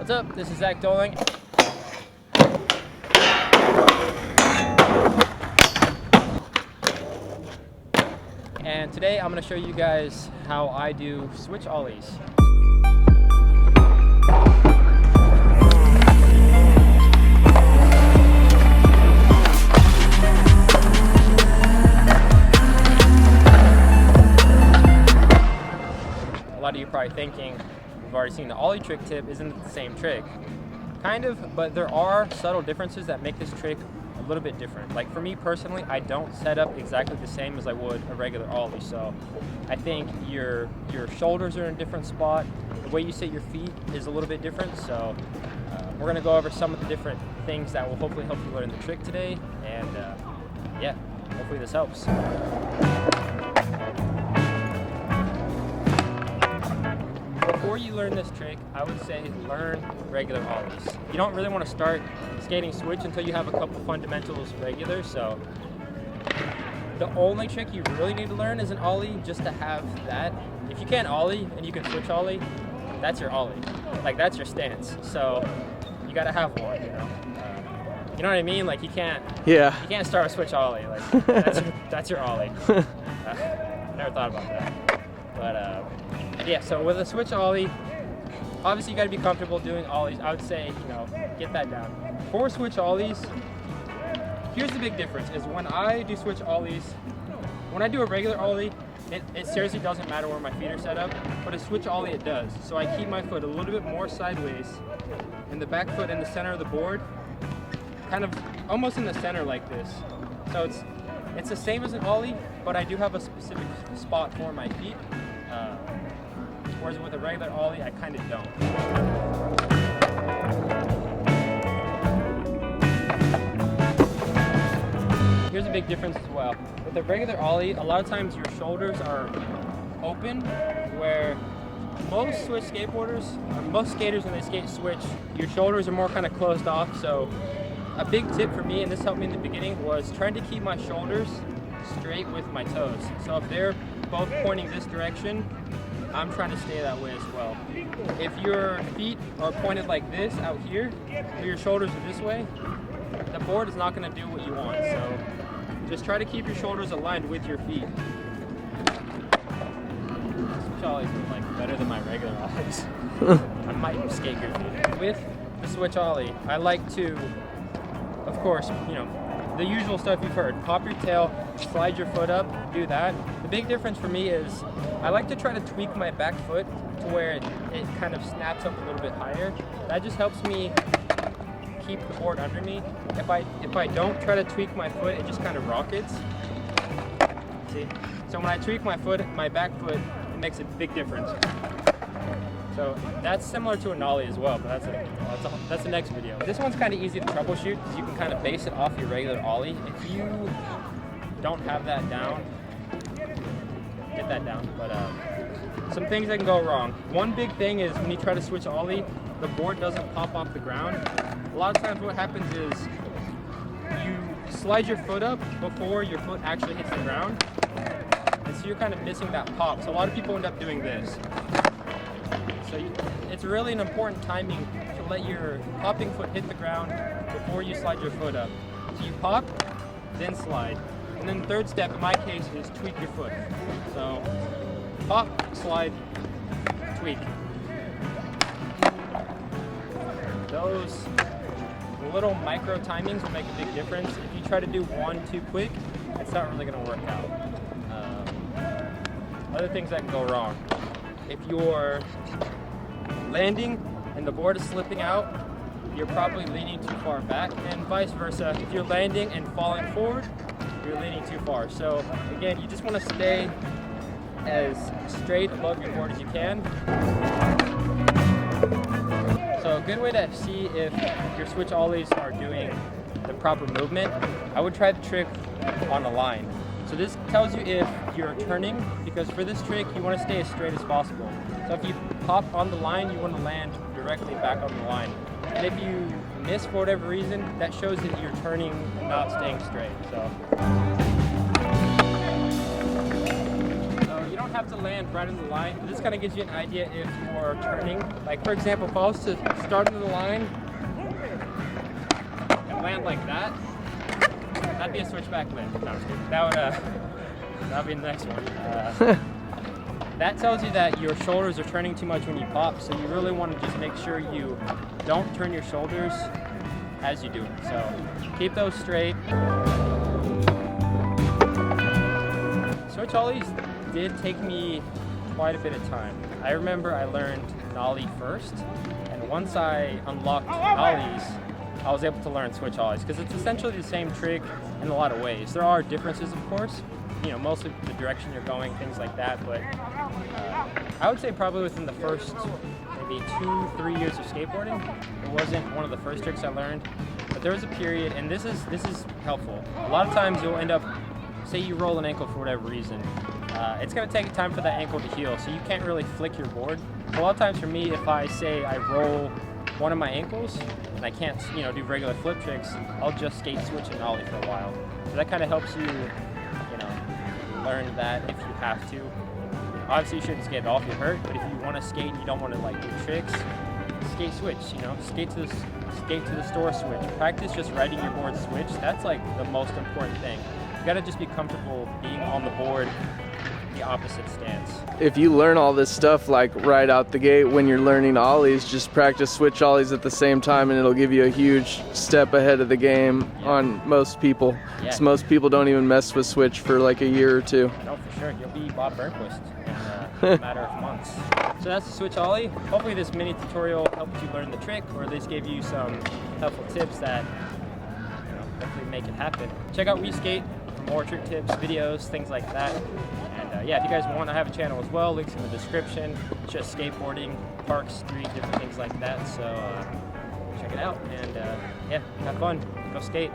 What's up? This is Zach Doelling. And today I'm going to show you guys how I do switch ollies. A lot of you are probably thinking, we've already seen the ollie trick tip, isn't it the same trick? Kind of, but there are subtle differences that make this trick a little bit different. Like for me personally, I don't set up exactly the same as I would a regular ollie. So I think your shoulders are in a different spot. The way you sit your feet is a little bit different. So we're gonna go over some of the different things that will hopefully help you learn the trick today. And yeah, hopefully this helps. Before you learn this trick, I would say learn regular ollies. You don't really want to start skating switch until you have a couple fundamentals regular. So the only trick you really need to learn is an ollie, just to have that. If you can't ollie and you can switch ollie, that's your ollie. Like that's your stance. So you got to have one. You know what I mean? Like you can't start a switch ollie. Like that's your ollie. Never thought about that. But yeah, so with a switch ollie, obviously you got to be comfortable doing ollies. I would say, get that down. For switch ollies, here's the big difference, is when I do switch ollies, when I do a regular ollie, it seriously doesn't matter where my feet are set up, but a switch ollie it does. So I keep my foot a little bit more sideways, and the back foot in the center of the board, kind of almost in the center like this. So it's the same as an ollie, but I do have a specific spot for my feet. Whereas with a regular ollie, I kind of don't. Here's a big difference as well. With a regular ollie, a lot of times your shoulders are open, where most switch skateboarders, or most skaters when they skate switch, your shoulders are more kind of closed off. So a big tip for me, and this helped me in the beginning, was trying to keep my shoulders straight with my toes. So if they're both pointing this direction, I'm trying to stay that way as well. If your feet are pointed like this out here, or your shoulders are this way, the board is not going to do what you want. So just try to keep your shoulders aligned with your feet. Switch ollies are like better than my regular ollies. I might skate goofy. With the switch ollie, I like to, of course, the usual stuff you've heard. Pop your tail, slide your foot up, do that. The big difference for me is I like to try to tweak my back foot to where it kind of snaps up a little bit higher. That just helps me keep the board under me. If I don't try to tweak my foot, it just kind of rockets. See? So when I tweak my foot, my back foot, it makes a big difference. So that's similar to an ollie as well, but that's the next video. This one's kind of easy to troubleshoot because you can kind of base it off your regular ollie. If you don't have that down, get that down. But some things that can go wrong. One big thing is when you try to switch ollie, the board doesn't pop off the ground. A lot of times what happens is you slide your foot up before your foot actually hits the ground, and so you're kind of missing that pop. So a lot of people end up doing this. So it's really an important timing to let your popping foot hit the ground before you slide your foot up. So you pop, then slide. And then the third step, in my case, is tweak your foot. So pop, slide, tweak. Those little micro timings will make a big difference. If you try to do one too quick, it's not really going to work out. Other things that can go wrong. If you're landing and the board is slipping out, you're probably leaning too far back, and vice versa. If you're landing and falling forward, you're leaning too far. So again, you just want to stay as straight above your board as you can. So a good way to see if your switch ollies are doing the proper movement, I would try the trick on a line. So this tells you if you're turning, because for this trick, you want to stay as straight as possible. So if you pop on the line, you want to land directly back on the line. And if you miss for whatever reason, that shows that you're turning, not staying straight. So you don't have to land right on the line. This kind of gives you an idea if you're turning. Like for example, if I was to start on the line and land like that, that'd be a switchback lift. No, I'm just kidding. That'd be the next one. That tells you that your shoulders are turning too much when you pop, so you really want to just make sure you don't turn your shoulders as you do it. So keep those straight. Switch ollies did take me quite a bit of time. I remember I learned nollie first, and once I unlocked ollies, I was able to learn switch ollies because it's essentially the same trick in a lot of ways. There are differences, of course, you know, mostly the direction you're going, things like that, but I would say probably within the first maybe 2-3 years of skateboarding, it wasn't one of the first tricks I learned, but there was a period, and this is helpful. A lot of times you'll end up, say you roll an ankle for whatever reason, it's going to take time for that ankle to heal, so you can't really flick your board. A lot of times for me, if I say I roll one of my ankles and I can't, you know, do regular flip tricks, I'll just skate switch and ollie for a while. So that kind of helps you, you know, learn that if you have to. Obviously you shouldn't skate at all if you're hurt, but if you want to skate and you don't want to like do tricks, skate switch, you know, skate to the store switch. Practice just riding your board switch. That's like the most important thing. You gotta just be comfortable being on the board the opposite stance. If you learn all this stuff like right out the gate when you're learning ollies, just practice switch ollies at the same time and it'll give you a huge step ahead of the game on most people. Yeah. So most people don't even mess with switch for like a year or two. No, for sure. You'll be Bob Burnquist in a matter of months. So that's the switch ollie. Hopefully this mini tutorial helped you learn the trick, or at least gave you some helpful tips that, you know, hopefully make it happen. Check out WeSkate for more trick tips, videos, things like that. And yeah, if you guys want, I have a channel as well, links in the description. It's just skateboarding, park, street, different things like that. So check it out, and yeah, have fun, go skate.